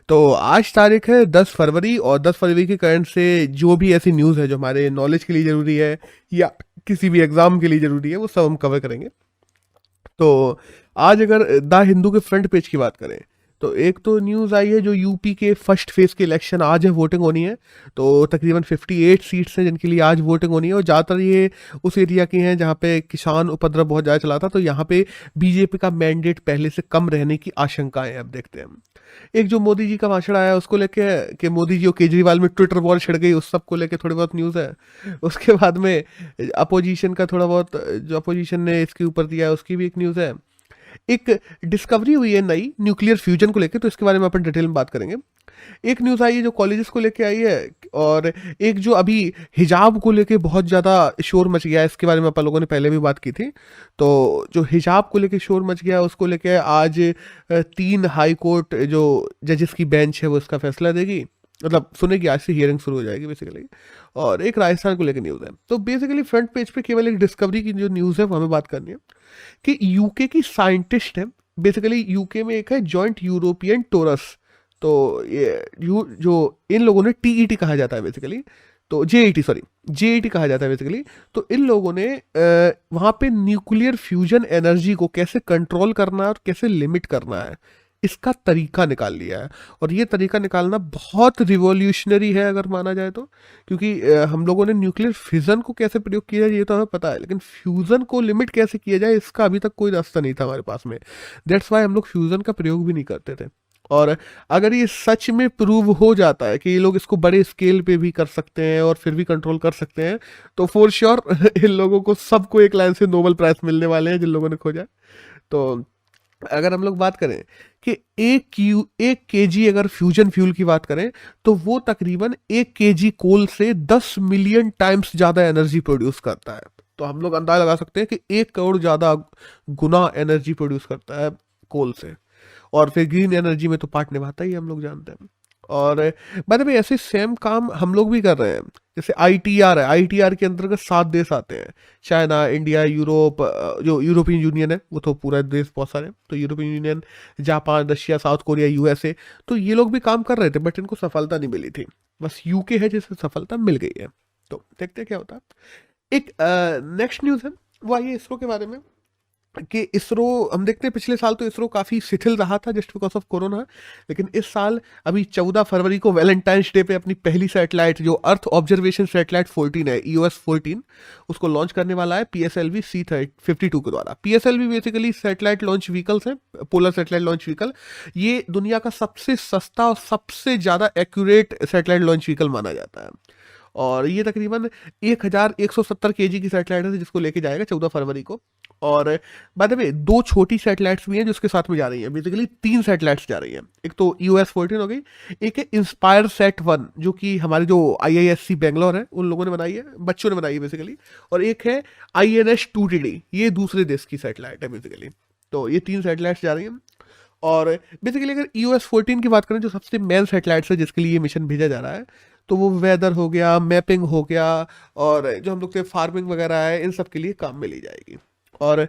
तो आज तारीख है 10 फरवरी, और 10 फरवरी के कारण से जो भी ऐसी न्यूज़ है जो हमारे नॉलेज के लिए ज़रूरी है या किसी भी एग्ज़ाम के लिए ज़रूरी है, वो सब हम कवर करेंगे। तो आज अगर द हिंदू के फ्रंट पेज की बात करें, तो एक तो न्यूज़ आई है जो यूपी के फर्स्ट फेज़ के इलेक्शन आज है, वोटिंग होनी है। तो तकरीबन 58 सीट्स हैं जिनके लिए आज वोटिंग होनी है, और ज़्यादातर ये उस एरिया की हैं जहाँ पे किसान उपद्रव बहुत ज़्यादा चला था। तो यहाँ पे बीजेपी का मैंडेट पहले से कम रहने की आशंकाएं हैं। अब देखते हैं। एक जो मोदी जी का भाषण आया उसको लेके कि मोदी जी और केजरीवाल में ट्विटर वॉर छिड़ गई, उस सब को लेके थोड़ी बहुत न्यूज़ है। उसके बाद में अपोजिशन का थोड़ा बहुत, जो अपोजिशन ने इसके ऊपर दिया है उसकी भी एक न्यूज़ है। एक डिस्कवरी हुई है नई न्यूक्लियर फ्यूजन को लेके, तो इसके बारे में अपन डिटेल में बात करेंगे। एक न्यूज़ आई है जो कॉलेजेस को लेके आई है, और एक जो अभी हिजाब को लेके बहुत ज़्यादा शोर मच गया है, इसके बारे में अपन लोगों ने पहले भी बात की थी। तो जो हिजाब को लेके शोर मच गया है उसको लेके आज 3 हाई कोर्ट जो जजेस की बेंच है वो इसका फैसला देगी, मतलब सुनेगी। आज से हियरिंग शुरू हो जाएगी बेसिकली। और एक राजस्थान को लेकर न्यूज़ है। तो बेसिकली फ्रंट पेज पे केवल एक डिस्कवरी की जो न्यूज़ है वो हमें बात करनी है कि यूके की साइंटिस्ट है। बेसिकली यूके में एक है जॉइंट यूरोपियन टोरस। तो ये जो इन लोगों ने टीईटी कहा जाता है बेसिकली, तो जेईटी, सॉरी, जेईटी कहा जाता है बेसिकली। तो इन लोगों ने वहाँ पे न्यूक्लियर फ्यूजन एनर्जी को कैसे कंट्रोल करना है और कैसे लिमिट करना है, इसका तरीका निकाल लिया है। और ये तरीका निकालना बहुत रिवॉल्यूशनरी है अगर माना जाए तो, क्योंकि हम लोगों ने न्यूक्लियर फिजन को कैसे प्रयोग किया जाए ये तो हमें पता है, लेकिन फ्यूजन को लिमिट कैसे किया जाए इसका अभी तक कोई रास्ता नहीं था हमारे पास में। दैट्स वाई हम लोग फ्यूजन का प्रयोग भी नहीं करते थे। और अगर ये सच में प्रूव हो जाता है कि ये लोग इसको बड़े स्केल पे भी कर सकते हैं और फिर भी कंट्रोल कर सकते हैं, तो फॉर श्योर इन लोगों को सबको एक लाइन से नोबेल प्राइज मिलने वाले हैं जिन लोगों ने खोजा। तो अगर हम लोग बात करें कि एक केजी अगर फ्यूजन फ्यूल की बात करें, तो वो तकरीबन 1 केजी कोल से 10 मिलियन टाइम्स ज़्यादा एनर्जी प्रोड्यूस करता है। तो हम लोग अंदाजा लगा सकते हैं कि 1 करोड़ ज़्यादा गुना एनर्जी प्रोड्यूस करता है कोल से। और फिर ग्रीन एनर्जी में तो पार्ट निभाता ही है, हम लोग जानते हैं। और बाय द वे ऐसे सेम काम हम लोग भी कर रहे हैं। जैसे आईटीआर है, आईटीआर के अंतर्गत 7 देश आते हैं, चाइना, इंडिया, यूरोप, जो यूरोपियन यूनियन है वो तो पूरा देश बहुत सारे हैं। तो European union, Japan, Russia, south Korea, USA, तो ये लोग भी काम कर रहे थे बट इनको सफलता नहीं मिली थी। बस यूके है जिसे सफलता मिल गई है। तो देखते हैं क्या होता है। एक नेक्स्ट न्यूज़ है वो आई है इसरो के बारे में, कि इसरो, हम देखते हैं पिछले साल तो इसरो काफ़ी शिथिल रहा था जस्ट बिकॉज ऑफ कोरोना, लेकिन इस साल अभी 14 फरवरी को वैलेंटाइंस डे पे अपनी पहली सैटेलाइट जो अर्थ ऑब्जर्वेशन सैटेलाइट 14 है, EOS 14, उसको लॉन्च करने वाला है PSLV C52 के द्वारा। PSLV basically satellite launch vehicles हैं, पोलर सैटेलाइट लॉन्च व्हीकल। ये दुनिया का सबसे सस्ता और सबसे ज़्यादा एक्यूरेट सैटेलाइट लॉन्च व्हीकल माना जाता है। और ये तकरीबन 1170 kg की सैटेलाइट है जिसको लेके जाएगा 14 फरवरी को। और बाय द वे 2 छोटी सैटेलाइट्स भी हैं जो उसके साथ में जा रही हैं। बेसिकली 3 सैटेलाइट्स जा रही हैं। एक तो EOS 14 हो गई, एक है इंस्पायर सेट 1 जो कि हमारे जो IISc बेंगलोर है उन लोगों ने बनाई है, बच्चों ने बनाई है बेसिकली। और एक है INS 2TD, ये दूसरे देश की सैटेलाइट है बेसिकली। तो ये 3 सैटेलाइट्स जा रही हैं। और बेसिकली अगर EOS 14 की बात करें जो सबसे मेन सैटेलाइट्स है जिसके लिए ये मिशन भेजा जा रहा है, तो वो वेदर हो गया, मैपिंग हो गया, और जो हम लोग के फार्मिंग वगैरह है इन सब के लिए काम में ली जाएगी। और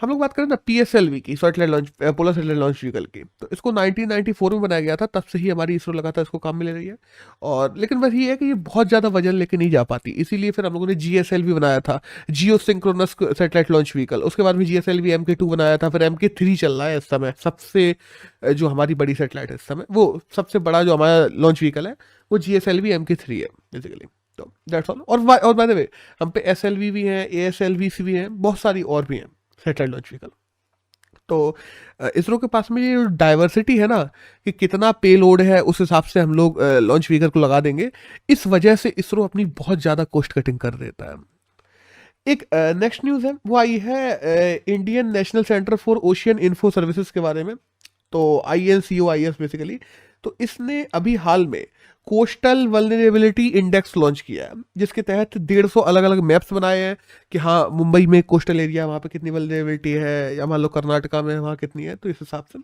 हम लोग बात करें ना PSLV की, satellite launch, polar satellite launch vehicle की, तो इसको 1994 में बनाया गया था, तब से ही हमारी इसरो लगातार इसको काम में ले रही है। और लेकिन बस ये है कि ये बहुत ज़्यादा वजन लेके नहीं जा पाती, इसीलिए फिर हम लोगों ने GSLV बनाया था, जियो सिंक्रोनस सैटेलाइट लॉन्च व्हीकल। उसके बाद में GSLV MK2 बनाया था, फिर MK3 चल रहा है इस समय। सबसे जो हमारी बड़ी सैटेलाइट है इस समय, वो सबसे बड़ा जो हमारा लॉन्च व्हीकल है वो GSLV MK3 है बेसिकली। तो दैट्स ऑल। और बाय द वे हम पे SLV भी हैं, ASLV भी हैं, बहुत सारी और भी हैं सैटेलाइट लॉन्च व्हीकल। तो इसरो के पास में ये डाइवर्सिटी है ना, कि कितना पेलोड है उस हिसाब से हम लोग लॉन्च व्हीकल को लगा देंगे। इस वजह से इसरो अपनी बहुत ज़्यादा कॉस्ट कटिंग कर देता है। एक नेक्स्ट न्यूज़ है वो आई है Indian national centre for ocean info services के बारे में। तो INCOIS बेसिकली, तो इसने अभी हाल में कोस्टल वल्नरेबिलिटी इंडेक्स लॉन्च किया है, जिसके तहत 150 अलग अलग मैप्स बनाए हैं कि हाँ मुंबई में कोस्टल एरिया वहाँ पे कितनी वल्नरेबिलिटी है, या मान लो कर्नाटका में वहाँ कितनी है, तो इस हिसाब से।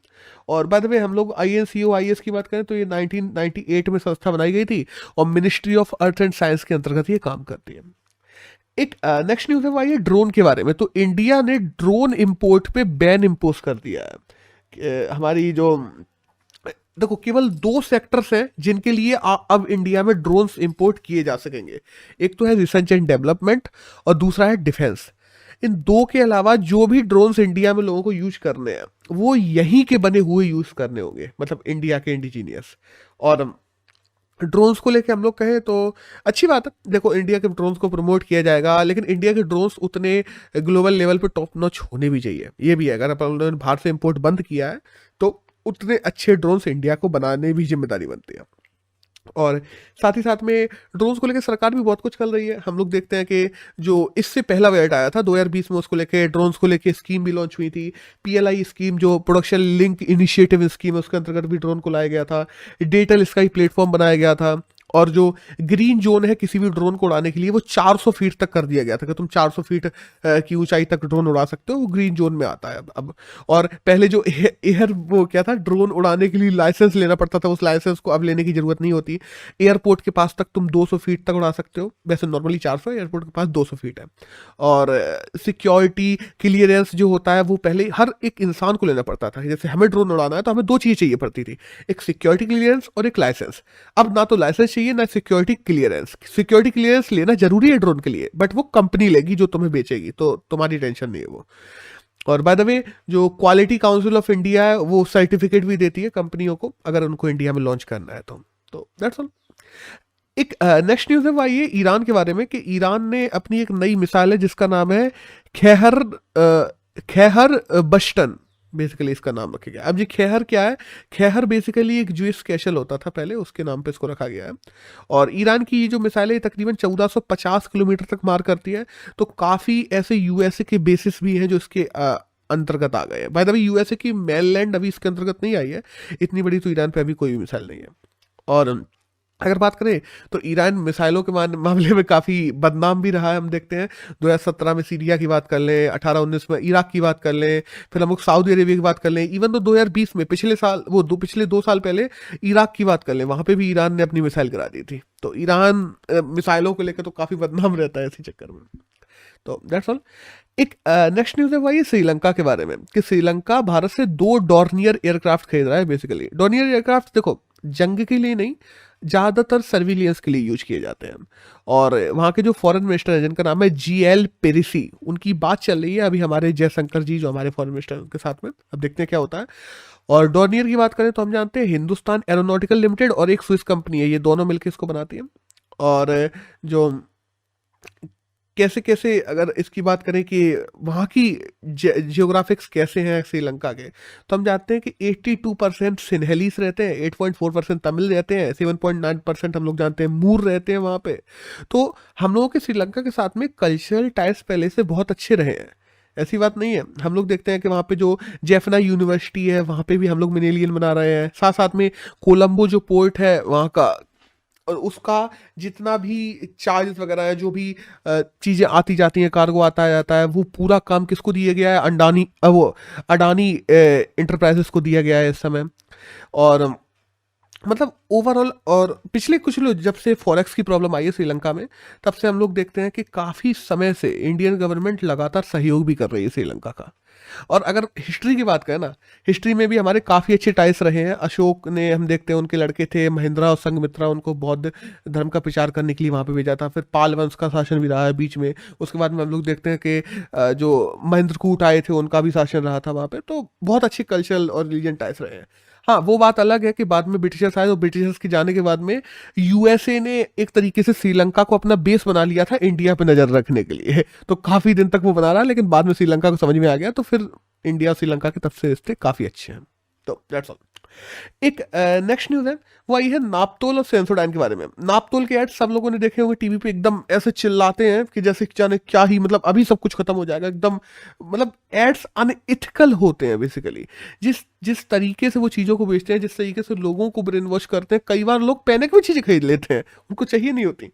और बाद में हम लोग INCOIS की बात करें तो ये 1998 में संस्था बनाई गई थी, और ministry of earth and science के अंतर्गत ये काम करती है। एक नेक्स्ट न्यूज़ है वो आई है ड्रोन के बारे में। तो इंडिया ने ड्रोन इंपोर्ट पे बैन इम्पोज कर दिया है। हमारी जो देखो केवल दो सेक्टर्स हैं जिनके लिए अब इंडिया में ड्रोन्स इंपोर्ट किए जा सकेंगे। एक तो है रिसर्च एंड डेवलपमेंट और दूसरा है डिफेंस। इन दो के अलावा जो भी ड्रोन्स इंडिया में लोगों को यूज करने हैं वो यहीं के बने हुए यूज करने होंगे, मतलब इंडिया के इंडिजीनियस। और ड्रोन्स को लेके हम लोग कहें तो अच्छी बात है, देखो इंडिया के ड्रोन्स को प्रमोट किया जाएगा, लेकिन इंडिया के ड्रोन्स उतने ग्लोबल लेवल पे टॉप नॉच होने भी चाहिए। ये भी है, अगर अपन लोगों ने बाहर से इंपोर्ट बंद किया है तो उतने अच्छे ड्रोन्स इंडिया को बनाने भी जिम्मेदारी बनती है। और साथ ही साथ में ड्रोन्स को लेकर सरकार भी बहुत कुछ कर रही है। हम लोग देखते हैं कि जो इससे पहला बजट आया था 2020 में, उसको लेके ड्रोन्स को लेके स्कीम भी लॉन्च हुई थी। पीएलआई स्कीम जो प्रोडक्शन लिंक इनिशिएटिव स्कीम है, उसके अंतर्गत भी ड्रोन को लाया गया था। डिजिटल स्काई प्लेटफॉर्म बनाया गया था। और जो ग्रीन जोन है किसी भी ड्रोन को उड़ाने के लिए वो 400 फीट तक कर दिया गया था कि तुम 400 फीट की ऊंचाई तक ड्रोन उड़ा सकते हो, वो ग्रीन जोन में आता है अब। और पहले जो एयर वो क्या था, ड्रोन उड़ाने के लिए लाइसेंस लेना पड़ता था, उस लाइसेंस को अब लेने की जरूरत नहीं होती। एयरपोर्ट के पास तक तुम 200 फीट तक उड़ा सकते हो, वैसे नॉर्मली 400, एयरपोर्ट के पास 200 फीट है। और सिक्योरिटी क्लियरेंस जो होता है वो पहले हर एक इंसान को लेना पड़ता था। जैसे हमें ड्रोन उड़ाना है तो हमें दो चीज़ें चाहिए पड़ती थी, एक सिक्योरिटी क्लियरेंस और एक लाइसेंस। अब ना तो लाइसेंस चाहिए ना सिक्योरिटी क्लियरेंस। सिक्योरिटी क्लियरेंस लेना जरूरी है ड्रोन के लिए, बट वो कंपनी लेगी जो तुम्हें बेचेगी, तो तुम्हारी टेंशन नहीं है वो। और बाय द वे जो क्वालिटी काउंसिल ऑफ इंडिया है वो सर्टिफिकेट भी देती है कंपनियों को अगर उनको इंडिया में लॉन्च करना है तो दैट्स ऑल। एक नेक्स्ट न्यूज है वो आई है ईरान के बारे में कि ईरान ने अपनी एक नई मिसाइल है जिसका नाम है खैहर बश्तन, बेसिकली इसका नाम रखा गया। अब ये खैहर क्या है, खैहर बेसिकली एक ज्यूइश कैशल होता था पहले, उसके नाम पे इसको रखा गया है। और ईरान की ये जो मिसाइल है तकरीबन 1450 किलोमीटर तक मार करती है। तो काफ़ी ऐसे यूएसए के बेसिस भी हैं जो इसके अंतर्गत आ गए हैं। बाय द वे यूएसए की मेनलैंड अभी इसके अंतर्गत नहीं आई है, इतनी बड़ी तो ईरान पे अभी कोई भी मिसाइल नहीं है। और अगर बात करें तो ईरान मिसाइलों के मामले में काफ़ी बदनाम भी रहा है। हम देखते हैं 2017 में सीरिया की बात कर लें, 18-19 में इराक की बात कर लें, फिर हम लोग सऊदी अरेबिया की बात कर लें, इवन तो 2020 में पिछले 2 साल पहले इराक की बात कर लें, वहाँ पे भी ईरान ने अपनी मिसाइल गिरा दी थी। तो ईरान मिसाइलों को लेकर तो काफ़ी बदनाम रहता है इसी चक्कर में। तो दैट्स ऑल। एक नेक्स्ट न्यूज़ है वही श्रीलंका के बारे में कि श्रीलंका भारत से 2 डॉर्नियर एयरक्राफ्ट खरीद रहा है। बेसिकली डॉर्नियर एयरक्राफ्ट देखो जंग के लिए नहीं, ज़्यादातर सर्विलियंस के लिए यूज किए जाते हैं। और वहाँ के जो फॉरेन मिनिस्टर हैं जिनका नाम है GL पेरिसी, उनकी बात चल रही है अभी हमारे जयशंकर जी जो हमारे फॉरेन मिनिस्टर के साथ में। अब देखते हैं क्या होता है। और डॉर्नियर की बात करें तो हम जानते हैं हिंदुस्तान एरोनॉटिकल लिमिटेड और एक स्विस कंपनी है, ये दोनों मिलकर इसको बनाती है। और जो कैसे कैसे अगर इसकी बात करें कि वहाँ की जियोग्राफिक्स कैसे हैं श्रीलंका के, तो हम जानते हैं कि 82% सिन्हलीस रहते हैं, 8.4% तमिल रहते हैं, 7.9% हम लोग जानते हैं मूर रहते हैं वहाँ पे। तो हम लोगों के श्रीलंका के साथ में कल्चरल टाइज पहले से बहुत अच्छे रहे हैं, ऐसी बात नहीं है। हम लोग देखते हैं कि वहाँ पे जो जेफना यूनिवर्सिटी है वहाँ पे भी हम लोग मिनेलियन बना रहे हैं। साथ साथ में कोलंबो जो पोर्ट है वहाँ का, और उसका जितना भी चार्जेस वगैरह है, जो भी चीज़ें आती जाती हैं, कार्गो आता जाता है, वो पूरा काम किसको दिया गया है, अडानी इंटरप्राइजेस को दिया गया है इस समय। और मतलब ओवरऑल, और पिछले कुछ लोग जब से फॉरेक्स की प्रॉब्लम आई है श्रीलंका में, तब से हम लोग देखते हैं कि काफ़ी समय से इंडियन गवर्नमेंट लगातार सहयोग भी कर रही है श्रीलंका का। और अगर हिस्ट्री की बात करें ना, हिस्ट्री में भी हमारे काफ़ी अच्छे टाइस रहे हैं। अशोक ने, हम देखते हैं उनके लड़के थे महिंद्रा और संघमित्रा, उनको बौद्ध धर्म का प्रचार करने के लिए वहाँ पे भेजा था। फिर पाल वंश का शासन भी रहा है बीच में। उसके बाद में हम लोग देखते हैं कि जो महेंद्रकूट आए थे उनका भी शासन रहा था वहाँ पे। तो बहुत अच्छे कल्चरल और रिलीजन टाइस रहे हैं। हाँ, वो बात अलग है कि बाद में ब्रिटिशर्स आए, तो ब्रिटिशर्स के जाने के बाद में यूएसए ने एक तरीके से श्रीलंका को अपना बेस बना लिया था इंडिया पे नजर रखने के लिए। तो काफी दिन तक वो बना रहा, लेकिन बाद में श्रीलंका को समझ में आ गया, तो फिर इंडिया और श्रीलंका की तरफ से रिश्ते काफी अच्छे हैं। तो दैट्स ऑल। एक नेक्स्ट न्यूज है वो आई है नापतोल और सेंसोडाइन के बारे में। नापतोल के एड सब लोगों ने देखे होंगे टीवी पे, एकदम ऐसे चिल्लाते हैं कि जैसे जाने क्या ही, मतलब अभी सब कुछ खत्म हो जाएगा एकदम। मतलब एड्स अनइथिकल होते हैं बेसिकली। जिस तरीके से वो चीज़ों को बेचते हैं, जिस तरीके से लोगों को ब्रेन वॉश करते हैं, कई बार लोग पैनिक में चीज़ें खरीद लेते हैं, उनको चाहिए नहीं होती।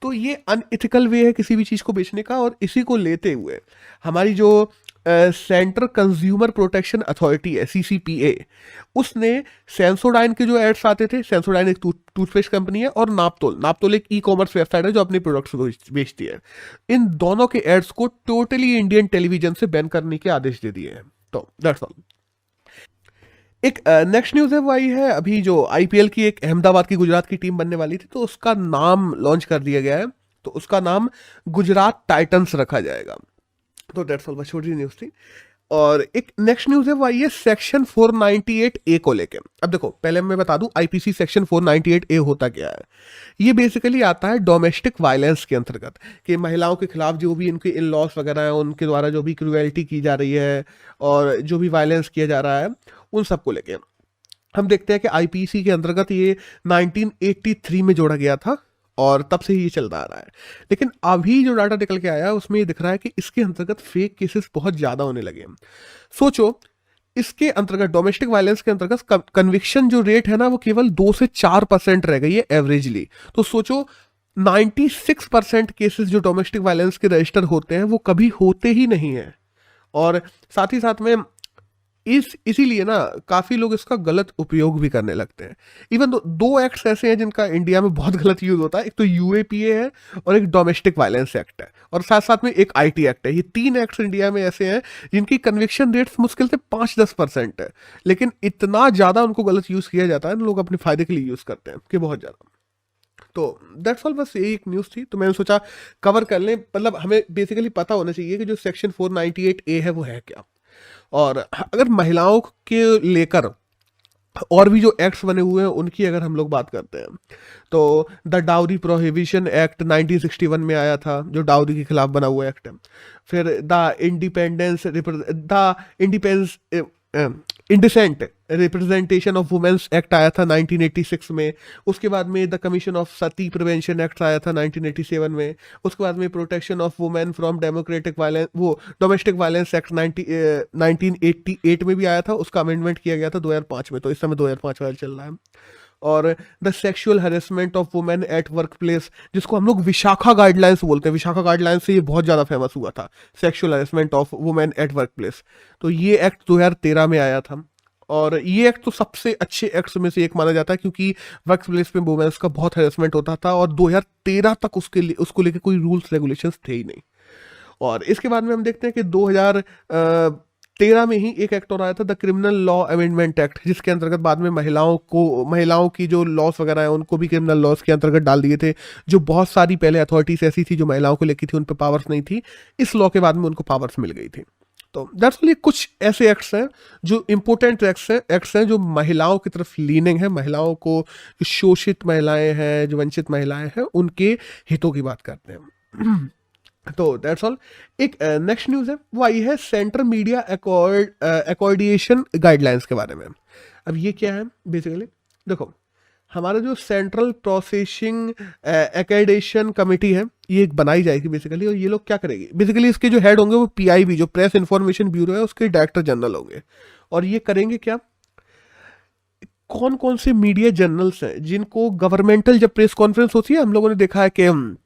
तो ये अनइथिकल वे है किसी भी चीज़ को बेचने का। और इसी को लेते हुए हमारी जो सेंट्रल कंज्यूमर प्रोटेक्शन अथॉरिटी है, CCPA, उसने सेंसोडाइन के जो एड्स आते थे, सेंसोडाइन एक टूथपेस्ट कंपनी है, और नापतोल एक ई-कॉमर्स वेबसाइट है जो अपने प्रोडक्ट्स बेचती है, इन दोनों के एड्स को टोटली इंडियन टेलीविजन से बैन करने के आदेश दे दिए हैं। तो दैट्स ऑल। एक नेक्स्ट न्यूज़ है वो आई है अभी, जो आईपीएल की एक अहमदाबाद की गुजरात की टीम बनने वाली थी, तो उसका नाम लॉन्च कर दिया गया है। तो उसका नाम गुजरात टाइटंस रखा जाएगा। तो डेट्स ऑल, बस छोटी न्यूज़ थी। और एक नेक्स्ट न्यूज़ है वो आई है सेक्शन 498 ए को लेके। अब देखो, पहले मैं बता दूं आईपीसी सेक्शन 498 ए होता क्या है। ये बेसिकली आता है डोमेस्टिक वायलेंस के अंतर्गत, कि महिलाओं के खिलाफ जो भी इनके इन लॉस वगैरह हैं, उनके द्वारा जो भी क्रूएल्टी की जा रही है और जो भी वायलेंस किया जा रहा है, उन सब को लेके हम देखते हैं कि आईपीसी के अंतर्गत ये 1983 में जोड़ा गया था और तब से ही ये चलता आ रहा है। लेकिन अभी जो डाटा निकल के आया है उसमें ये दिख रहा है कि इसके अंतर्गत फेक केसेस बहुत ज़्यादा होने लगे हैं। सोचो, इसके अंतर्गत डोमेस्टिक वायलेंस के अंतर्गत कन्विक्शन जो रेट है ना, वो केवल 2 से 4% रह गई है एवरेजली। तो सोचो, 96% केसेस जो डोमेस्टिक वायलेंस के रजिस्टर होते हैं वो कभी होते ही नहीं है। और साथ ही साथ में इसीलिए ना काफी लोग इसका गलत उपयोग भी करने लगते हैं। इवन दो एक्ट्स ऐसे हैं जिनका इंडिया में बहुत गलत यूज होता है, एक तो यूएपीए है और एक डोमेस्टिक वायलेंस एक्ट है, और साथ साथ में एक आईटी एक्ट है। ये 3 एक्ट्स इंडिया में ऐसे हैं जिनकी कन्विक्शन रेट्स मुश्किल से 5-10% है, लेकिन इतना ज्यादा उनको गलत यूज किया जाता है, लोग अपने फायदे के लिए यूज करते हैं कि बहुत ज्यादा। तो दैट्स ऑल, बस यही एक न्यूज़ थी, तो मैंने सोचा कवर कर लें। मतलब हमें बेसिकली पता होना चाहिए कि जो सेक्शन 498 ए है वो है क्या। और अगर महिलाओं के लेकर और भी जो एक्ट्स बने हुए हैं उनकी अगर हम लोग बात करते हैं, तो द डाउरी प्रोहिबिशन एक्ट 1961 में आया था, जो डाउरी के खिलाफ बना हुआ एक्ट है। फिर the independence indecent representation of women's act आया था 1986 में। उसके बाद में the commission of sati prevention act आया था 1987 में। उसके बाद में protection of women from democratic violence, वो डोमेस्टिक वायलेंस एक्ट 1988 में भी आया था, उसका अमेंडमेंट किया गया था 2005 में, तो इस समय 2005 वाला चल रहा है। और the sexual harassment of women at work place, जिसको हम लोग विशाखा गाइडलाइंस बोलते हैं, विशाखा गाइडलाइंस से ये बहुत ज़्यादा फेमस हुआ था, sexual harassment of women at work place. तो ये एक्ट 2013 में आया था, और ये एक्ट तो सबसे अच्छे एक्ट्स में से एक माना जाता है, क्योंकि वर्क प्लेस में वुमेन्स का बहुत हरेसमेंट होता था, और 2013 तक उसको लेके कोई रूल्स रेगुलेशंस थे ही नहीं। और इसके बाद में हम देखते हैं कि 2013 में ही एक एक्ट और आया था, the criminal law amendment act, जिसके अंतर्गत बाद में महिलाओं की जो लॉस वगैरह है उनको भी क्रिमिनल लॉस के अंतर्गत डाल दिए थे। जो बहुत सारी पहले अथॉरिटीज ऐसी थी जो महिलाओं को लेकर थी, उन पर पावर्स नहीं थी, इस लॉ के बाद में उनको पावर्स मिल गई थी। तो दैट्स ऑल, कुछ ऐसे एक्ट्स हैं जो इंपॉर्टेंट एक्ट्स हैं जो महिलाओं की तरफ लीनिंग है, महिलाओं को, जो शोषित महिलाएं हैं, जो वंचित महिलाएं हैं, उनके हितों की बात करते हैं। तो दैट्स ऑल। एक नेक्स्ट न्यूज़ है वो आई है सेंट्रल मीडिया अकॉर्डिएशन गाइडलाइंस के बारे में। अब ये क्या है बेसिकली, देखो, हमारा जो सेंट्रल प्रोसेसिंग एक्रेडिटेशन कमेटी है, ये एक बनाई जाएगी बेसिकली, और ये लोग क्या करेगी बेसिकली, इसके जो हेड होंगे वो पीआईबी, जो प्रेस इंफॉर्मेशन ब्यूरो है, उसके डायरेक्टर जनरल होंगे। और ये करेंगे क्या, कौन कौन से मीडिया जर्नल्स हैं जिनको गवर्नमेंटल, जब प्रेस कॉन्फ्रेंस होती है, हम लोगों ने देखा है कि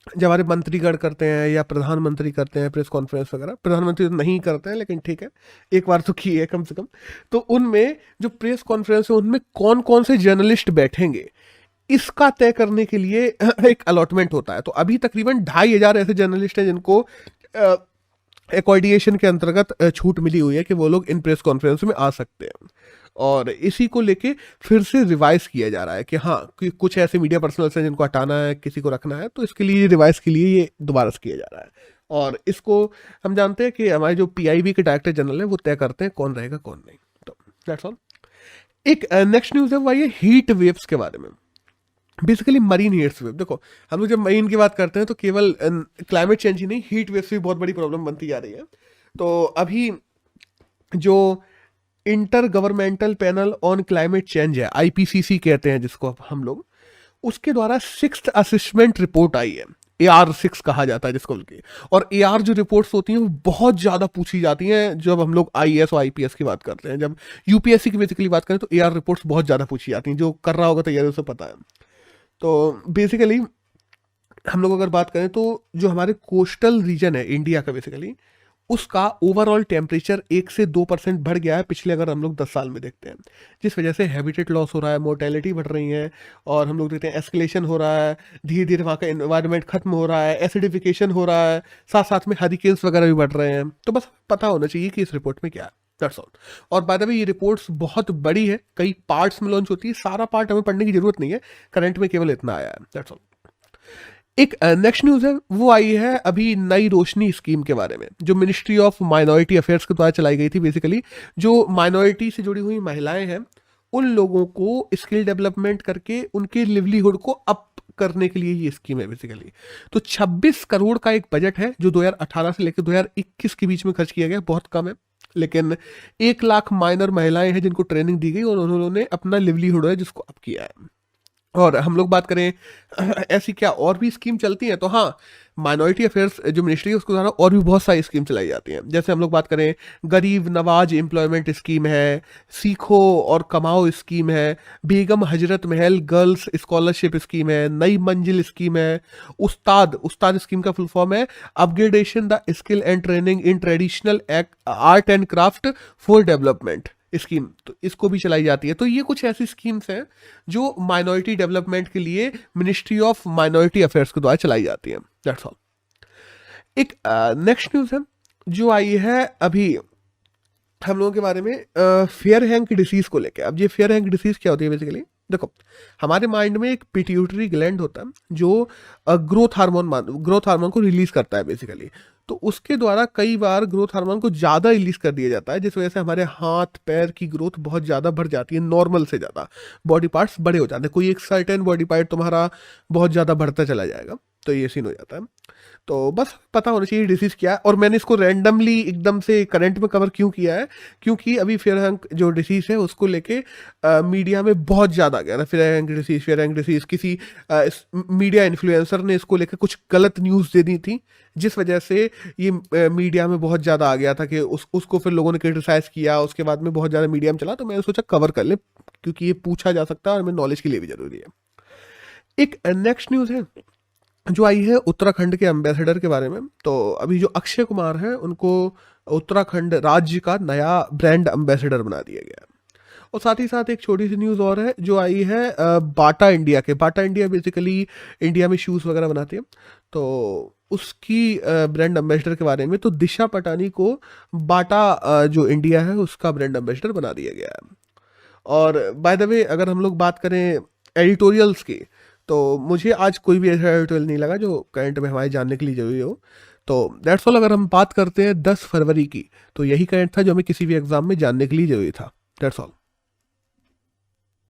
जब हमारे मंत्रीगण करते हैं या प्रधानमंत्री करते हैं प्रेस कॉन्फ्रेंस वगैरह, प्रधानमंत्री तो नहीं करते हैं लेकिन ठीक है, एक बार तो की है कम से कम। तो उनमें जो प्रेस कॉन्फ्रेंस है उनमें कौन कौन से जर्नलिस्ट बैठेंगे, इसका तय करने के लिए एक अलॉटमेंट होता है। तो अभी तकरीबन 2500 ऐसे जर्नलिस्ट हैं जिनको एक्वार्डिएशन के अंतर्गत छूट मिली हुई है कि वो लोग इन प्रेस कॉन्फ्रेंस में आ सकते हैं। और इसी को लेके फिर से रिवाइज किया जा रहा है कि हाँ, कुछ ऐसे मीडिया पर्सनल्स हैं जिनको हटाना है, किसी को रखना है, तो इसके लिए रिवाइज के लिए ये दोबारा से किया जा रहा है। और इसको हम जानते हैं कि हमारे जो पीआईबी के डायरेक्टर जनरल है वो तय करते हैं कौन रहेगा कौन नहीं। तो दैट्स ऑल। एक नेक्स्ट न्यूज़ है वो ये हीट वेव्स के बारे में, बेसिकली मरीन हीट वेव। देखो, हम लोग जब मरीन की बात करते हैं तो केवल क्लाइमेट चेंज ही नहीं, हीट वेव्स भी बहुत बड़ी प्रॉब्लम बनती जा रही है। तो अभी जो inter governmental panel on climate change है, आईपीसीसी कहते हैं जिसको हम लोग, उसके द्वारा 6th असेसमेंट रिपोर्ट आई है, AR6 कहा जाता है जिसको उनकी। और AR जो रिपोर्ट्स होती हैं वो बहुत ज़्यादा पूछी जाती हैं जब हम लोग IAS और आईपीएस की बात करते हैं। जब यूपीएससी की बेसिकली बात करें तो AR रिपोर्ट्स बहुत ज़्यादा पूछी जाती हैं, जो कर रहा होगा तैयारी उसे पता है। तो बेसिकली हम लोग अगर बात करें तो जो हमारे कोस्टल रीजन है इंडिया का, बेसिकली उसका ओवरऑल टेम्परेचर 1 से 2% बढ़ गया है पिछले, अगर हम लोग 10 साल में देखते हैं, जिस वजह से हैबिटेट लॉस हो रहा है, मोर्टेलिटी बढ़ रही है, और हम लोग देखते हैं एस्केलेशन हो रहा है, धीरे धीरे वहाँ का एनवायरनमेंट खत्म हो रहा है, एसिडिफिकेशन हो रहा है, साथ साथ में हरिकेन्स वगैरह भी बढ़ रहे हैं। तो बस पता होना चाहिए कि इस रिपोर्ट में क्या है। That's all. और बाय द वे ये रिपोर्ट्स बहुत बड़ी है, कई पार्ट्स में लॉन्च होती है, सारा पार्ट हमें पढ़ने की जरूरत नहीं है, करंट में केवल इतना आया है, दैट्स ऑल। एक नेक्स्ट न्यूज़ है, वो आई है अभी नई रोशनी स्कीम के बारे में, जो मिनिस्ट्री ऑफ माइनॉरिटी अफेयर्स के द्वारा चलाई गई थी। बेसिकली जो माइनॉरिटी से जुड़ी हुई महिलाएं हैं, उन लोगों को स्किल डेवलपमेंट करके उनके लिवलीहुड को अप करने के लिए ये स्कीम है बेसिकली। तो 26 करोड़ का एक बजट है जो 2018 से लेकर 2021 के बीच में खर्च किया गया, बहुत कम है, लेकिन 1 लाख माइनर महिलाएं हैं जिनको ट्रेनिंग दी गई और उन्होंने अपना लिवलीहुड है जिसको अप किया है। और हम लोग बात करें ऐसी क्या और भी स्कीम चलती हैं, तो हाँ, माइनॉरिटी अफेयर्स जो मिनिस्ट्री है उसके द्वारा और भी बहुत सारी स्कीम चलाई जाती हैं। जैसे हम लोग बात करें, गरीब नवाज एम्प्लॉयमेंट स्कीम है, सीखो और कमाओ स्कीम है, Begum Hazrat Mahal girls scholarship scheme है, नई मंजिल स्कीम है, उस्ताद उस्ताद स्कीम का फुल फॉर्म है upgradation the skill and training in traditional art and craft for development scheme, तो इसको भी चलाई जाती है। तो ये कुछ ऐसी स्कीम्स हैं जो माइनॉरिटी डेवलपमेंट के लिए मिनिस्ट्री ऑफ माइनॉरिटी अफेयर्स के द्वारा चलाई जाती है, दैट्स ऑल। एक नेक्स्ट न्यूज़ है जो आई है अभी हम लोगों के बारे में, फेयर हैंक डिसीज को लेकर। अब ये फेयर हैंक डिसीज क्या होती है बेसिकली, देखो, हमारे माइंड में एक पिट्यूटरी ग्लैंड होता है जो ग्रोथ हार्मोन को रिलीज करता है बेसिकली। तो उसके द्वारा कई बार ग्रोथ हार्मोन को ज़्यादा रिलीज कर दिया जाता है, जिस वजह से हमारे हाथ पैर की ग्रोथ बहुत ज़्यादा बढ़ जाती है, नॉर्मल से ज़्यादा बॉडी पार्ट्स बड़े हो जाते हैं। कोई एक सर्टेन बॉडी पार्ट तुम्हारा बहुत ज़्यादा बढ़ता चला जाएगा, तो ये सीन हो जाता है। तो बस पता होना चाहिए डिसीज़ क्या है। और मैंने इसको रैंडमली एकदम से करंट में कवर क्यों किया है, क्योंकि अभी फेयर हैंक जो डिसीज़ है उसको लेके मीडिया में बहुत ज़्यादा आ गया था। फेयर हैंक डिसीज़ किसी मीडिया इन्फ्लुएंसर ने इसको लेकर कुछ गलत न्यूज़ दे दी थी, जिस वजह से ये मीडिया में बहुत ज़्यादा आ गया था कि उसको फिर लोगों ने क्रिटिसाइज़ किया, उसके बाद में बहुत ज़्यादा मीडिया में चला। तो मैंने सोचा कवर कर ले, क्योंकि ये पूछा जा सकता है और मेरे नॉलेज के लिए भी ज़रूरी है। एक नेक्स्ट न्यूज़ है जो आई है उत्तराखंड के एम्बेसडर के बारे में। तो अभी जो अक्षय कुमार हैं उनको उत्तराखंड राज्य का नया ब्रांड एम्बेसडर बना दिया गया है। और साथ ही साथ एक छोटी सी न्यूज़ और है जो आई है बाटा इंडिया के। बाटा इंडिया बेसिकली इंडिया में शूज़ वगैरह बनाती है, तो उसकी ब्रांड एम्बेसडर के बारे में, तो दिशा पटानी को बाटा जो इंडिया है उसका ब्रांड एम्बेसडर बना दिया गया है। और बाय द वे अगर हम लोग बात करें एडिटोरियल्स की, तो मुझे आज कोई भी ऐसा एडिटोरियल नहीं लगा जो करंट में हमारे जानने के लिए जरूरी हो। तो दैट्स ऑल। अगर हम बात करते हैं 10 फरवरी की, तो यही करंट था जो हमें किसी भी एग्जाम में जानने के लिए जरूरी था। That's all.